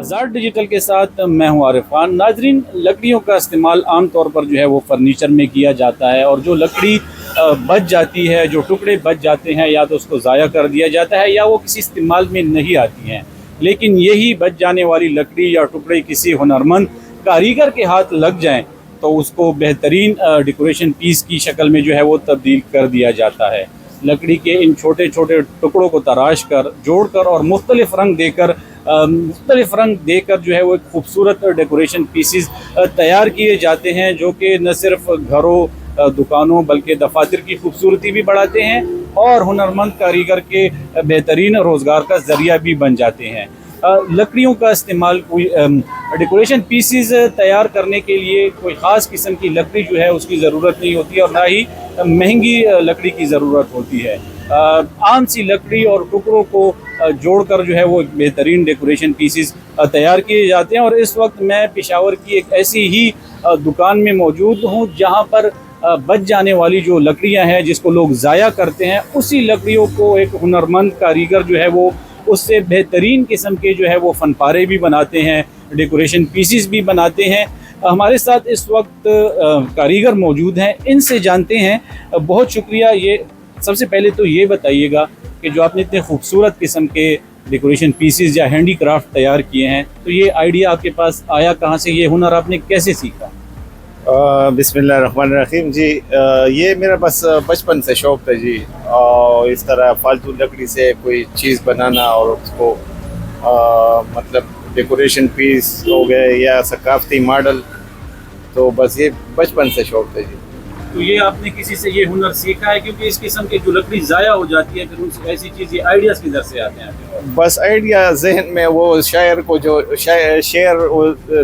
आज़ाद digital के साथ मैं हूं आरिफ खान। नाजरीन, लकड़ियों का इस्तेमाल आम तौर पर जो है वो फर्नीचर में किया जाता है, और जो लकड़ी बच जाती है, जो टुकड़े बच जाते हैं, या तो उसको ज़ाया कर दिया जाता है या वो किसी इस्तेमाल में नहीं आती हैं। लेकिन यही बच जाने वाली लकड़ी या टुकड़े किसी हुनरमंद कारीगर के हाथ लग जाएँ तो उसको बेहतरीन डेकोरेशन पीस की शक्ल में जो है वो तब्दील कर दिया जाता है। लकड़ी के इन छोटे छोटे टुकड़ों को तराश कर, जोड़ कर और मुख्तलिफ रंग देकर जो है वो एक खूबसूरत डेकोरेशन पीसीस तैयार किए जाते हैं, जो कि न सिर्फ घरों, दुकानों, बल्कि दफातर की खूबसूरती भी बढ़ाते हैं और हुनरमंद कारीगर के बेहतरीन रोज़गार का ज़रिया भी बन जाते हैं। लकड़ियों का इस्तेमाल कोई डेकोरेशन पीसीस तैयार करने के लिए कोई ख़ास किस्म की लकड़ी जो है उसकी ज़रूरत नहीं होती, और ना ही महंगी लकड़ी की ज़रूरत होती है। आम सी लकड़ी और टुकड़ों को जोड़कर जो है वो बेहतरीन डेकोरेशन पीसीस तैयार किए जाते हैं। और इस वक्त मैं पेशावर की एक ऐसी ही दुकान में मौजूद हूँ जहाँ पर बच जाने वाली जो लकड़ियाँ हैं, जिसको लोग ज़ाया करते हैं, उसी लकड़ियों को एक हुनरमंद कारीगर जो है वो उससे बेहतरीन किस्म के जो है वो फनपारे भी बनाते हैं, डेकोरेशन पीसीस भी बनाते हैं। हमारे साथ इस वक्त कारीगर मौजूद हैं, इनसे जानते हैं। बहुत शुक्रिया। ये सबसे पहले तो ये बताइएगा कि जो आपने इतने खूबसूरत किस्म के डेकोरेशन पीसीस या हैंडी क्राफ्ट तैयार किए हैं, तो ये आइडिया आपके पास आया कहाँ से? ये हुनर आपने कैसे सीखा? बिस्मिल्लाहिर्रहमानिर्रहीम जी। ये मेरा बस बचपन से शौक़ था जी। और इस तरह फालतू लकड़ी से कोई चीज़ बनाना और उसको मतलब डेकोरेशन पीस हो गए या सकाफती मॉडल, तो बस ये बचपन से शौक़ था जी। तो ये आपने किसी से ये हुनर सीखा है? क्योंकि इस किस्म की जो लकड़ी ज़ाया हो जाती है, फिर उनसे ऐसी चीज़, ये आइडियाज़ किधर से आते हैं? बस आइडिया जहन में, वो शायर को जो शेर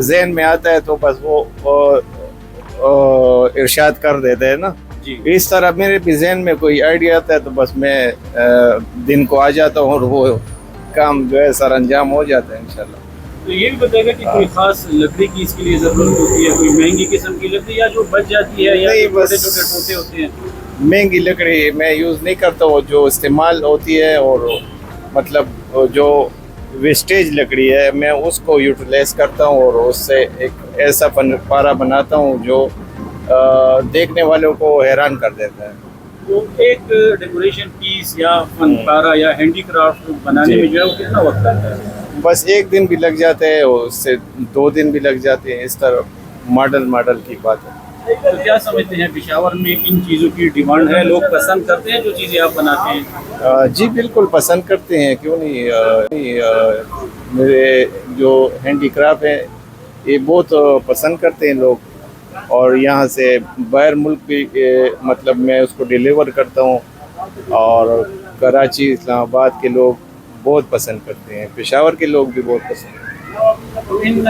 जहन में आता है तो बस वो इरशाद कर देते हैं ना जी। इस तरह मेरे भी जहन में कोई आइडिया आता है तो बस मैं दिन को आ जाता हूँ और वो काम जो है सर अंजाम हो जाता है इंशाल्लाह। तो ये भी बताएगा कि कोई खास लकड़ी की इसके लिए ज़रूरत होती है, कोई महंगी किस्म की लकड़ी या जो बच जाती है, या छोटे छोटे टोटे होते हैं? महंगी लकड़ी मैं यूज़ नहीं करता हूँ, जो इस्तेमाल होती है और मतलब जो वेस्टेज लकड़ी है मैं उसको यूटिलाइज करता हूँ और उससे एक ऐसा फनपारा बनाता हूँ जो देखने वालों को हैरान कर देता है। तो एक डेकोरेशन पीस या फनपारा या हैंडीक्राफ्ट बनाने में जो है वो कितना वक्त लगता है? बस एक दिन भी लग जाते हैं, उससे 2 दिन भी लग जाते हैं। इस तरह मॉडल की बात है। तो क्या समझते हैं, पेशावर में इन चीज़ों की डिमांड है? लोग पसंद करते हैं जो चीज़ें आप बनाते हैं? जी बिल्कुल पसंद करते हैं, क्यों नहीं। मेरे जो हैंडीक्राफ्ट है ये बहुत पसंद करते हैं लोग, और यहाँ से बाहर मुल्क भी मतलब मैं उसको डिलीवर करता हूँ, और कराची, इस्लामाबाद के लोग बहुत पसंद करते हैं, पेशावर के लोग भी बहुत पसंद करते हैं। तो इन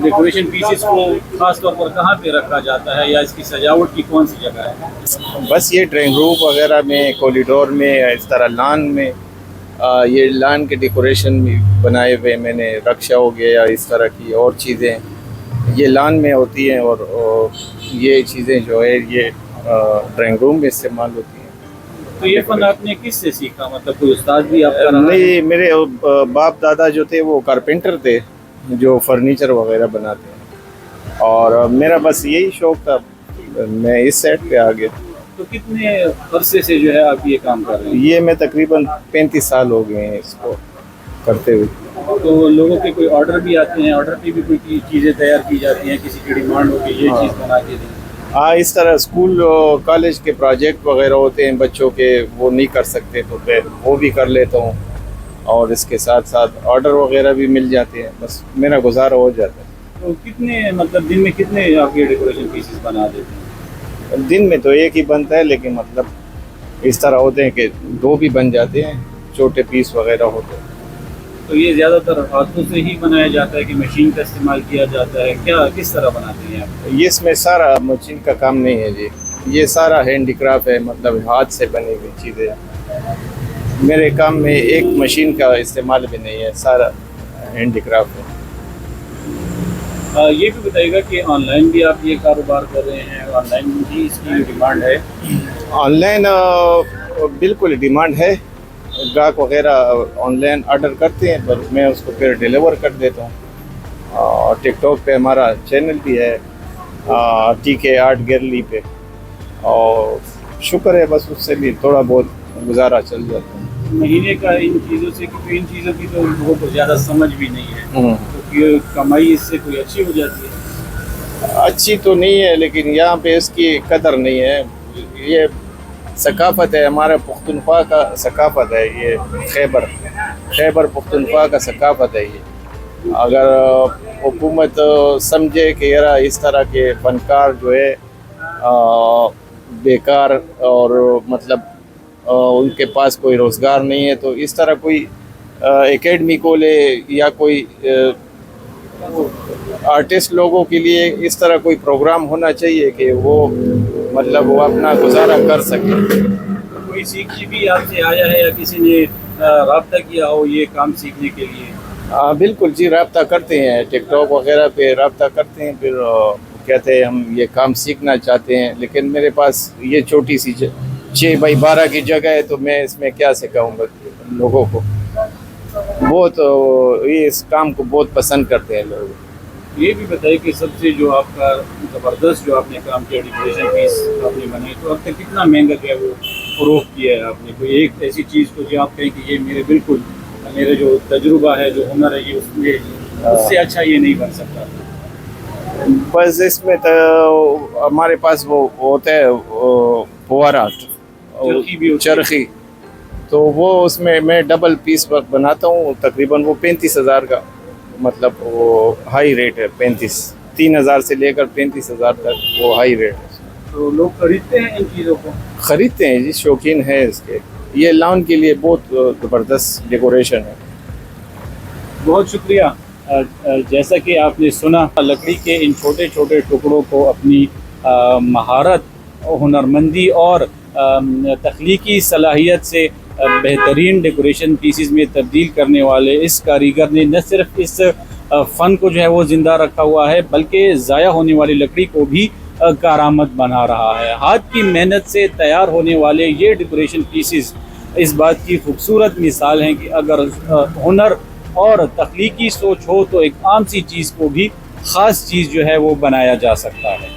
डेकोरेशन पीसेस को खास तौर पर कहाँ पे रखा जाता है, या इसकी सजावट की कौन सी जगह है? बस ये ड्राइंग रूम वगैरह में, कॉरिडोर में, इस तरह लान में। ये लान के डेकोरेशन भी बनाए हुए मैंने, रक्षा हो गया, इस तरह की और चीज़ें ये लान में होती हैं, और ये चीज़ें जो है ये ड्राइंग रूम में इस्तेमाल होती हैं। तो ये फन आपने किस से सीखा? मतलब कोई उस्ताद भी आपका रहा? नहीं, मेरे बाप दादा जो थे वो कारपेंटर थे, जो फर्नीचर वगैरह बनाते हैं, और मेरा बस यही शौक़ था, मैं इस साइड पे आ गया। तो कितने अरसे से जो है आप ये काम कर रहे हैं? ये मैं तकरीबन 35 साल हो गए हैं इसको करते हुए। तो लोगों के कोई ऑर्डर भी आते हैं? ऑर्डर पे भी कोई चीज़ें तैयार की जाती हैं, किसी की डिमांड होती है ये चीज़ बना के दें? हाँ, इस तरह स्कूल कॉलेज के प्रोजेक्ट वगैरह होते हैं बच्चों के, वो नहीं कर सकते तो फिर वो भी कर लेता हूँ, और इसके साथ साथ ऑर्डर वगैरह भी मिल जाते हैं, बस मेरा गुजारा हो जाता है। तो कितने, मतलब दिन में कितने आप ये डेकोरेशन पीसेस बना देते हैं? दिन में तो एक ही बनता है, लेकिन मतलब इस तरह होते हैं कि 2 भी बन जाते हैं, छोटे पीस वगैरह होते हैं। तो ये ज़्यादातर हाथों से ही बनाया जाता है कि मशीन का इस्तेमाल किया जाता है? क्या किस तरह बनाते हैं आप? ये इसमें सारा मशीन का काम नहीं है जी, ये सारा हैंडीक्राफ्ट है, मतलब हाथ से बनी हुई चीज़ें। मेरे काम में एक मशीन का इस्तेमाल भी नहीं है, सारा हैंडीक्राफ्ट है। ये भी बताइएगा कि ऑनलाइन भी आप ये कारोबार कर रहे हैं? ऑनलाइन भी इसकी डिमांड है? ऑनलाइन बिल्कुल डिमांड है, ग्राहक वगैरह ऑनलाइन ऑर्डर करते हैं, पर मैं उसको फिर डिलीवर कर देता हूँ। और टिकटॉक पे हमारा चैनल भी है, TK आर्ट गैलरी पे। और शुक्र है बस उससे भी थोड़ा बहुत गुजारा चल जाता है। महीने का इन चीज़ों से, क्योंकि इन चीज़ों की तो लोगों को ज़्यादा समझ भी नहीं है, क्योंकि कमाई इससे कोई अच्छी हो जाती है। अच्छी तो नहीं है, लेकिन यहाँ पे इसकी कदर नहीं है। ये सकाफ़त है, हमारे पुख्तनख्वा का सकाफ़त है ये। खैबर पुख्तनख्वा का सकाफ़त है ये। अगर हुकूमत समझे कि यार इस तरह के फ़नकार जो है बेकार और मतलब उनके पास कोई रोज़गार नहीं है, तो इस तरह कोई एकेडमी खोले या कोई आर्टिस्ट लोगों के लिए इस तरह कोई प्रोग्राम होना चाहिए कि वो मतलब वो अपना गुजारा कर सके। कोई सीखने भी आपसे आया है या किसी ने राब्ता किया हो ये काम सीखने के लिए? बिल्कुल जी, राब्ता करते हैं, टिकटॉक वगैरह पे राब्ता करते हैं, फिर कहते हैं हम ये काम सीखना चाहते हैं, लेकिन मेरे पास ये छोटी सी 6x12 की जगह है, तो मैं इसमें क्या सिखाऊंगा लोगों को। बहुत ये इस काम को बहुत पसंद करते हैं लोग। ये भी बताइए कि सबसे जो आपका ज़बरदस्त जो आपने काम किया, डेकोरेशन पीस आपने बनाई, तो अब तक कितना महंगा जो है वो फ़रोख्त किया है आपने? कोई एक ऐसी चीज़ को जो आप कहें कि ये मेरे जो तजुर्बा है, जो हुनर है, ये उससे अच्छा ये नहीं बन सकता? बस इसमें तो हमारे पास वो होता है फुवारा, चरखी, तो वो उसमें मैं डबल पीस बनाता हूँ। तकरीबन वो 35,000 का, मतलब वो हाई रेट है। 3,000 से लेकर 35,000 तक वो हाई रेट है। तो लोग खरीदते हैं इन चीज़ों को? ख़रीदते हैं जी, शौकीन है इसके। ये लॉन के लिए बहुत ज़बरदस्त डेकोरेशन है। बहुत शुक्रिया। जैसा कि आपने सुना, लकड़ी के इन छोटे छोटे टुकड़ों को अपनी महारत, हुनरमंदी और तख्लीकी सलाहियत से बेहतरीन डेकोरेशन पीसेस में तब्दील करने वाले इस कारीगर ने न सिर्फ इस फ़न को जो है वो ज़िंदा रखा हुआ है, बल्कि ज़ाया होने वाली लकड़ी को भी कारामद बना रहा है। हाथ की मेहनत से तैयार होने वाले ये डेकोरेशन पीसेस इस बात की खूबसूरत मिसाल हैं कि अगर हुनर और तख्लीकी सोच हो तो एक आम सी चीज़ को भी ख़ास चीज़ जो है वो बनाया जा सकता है।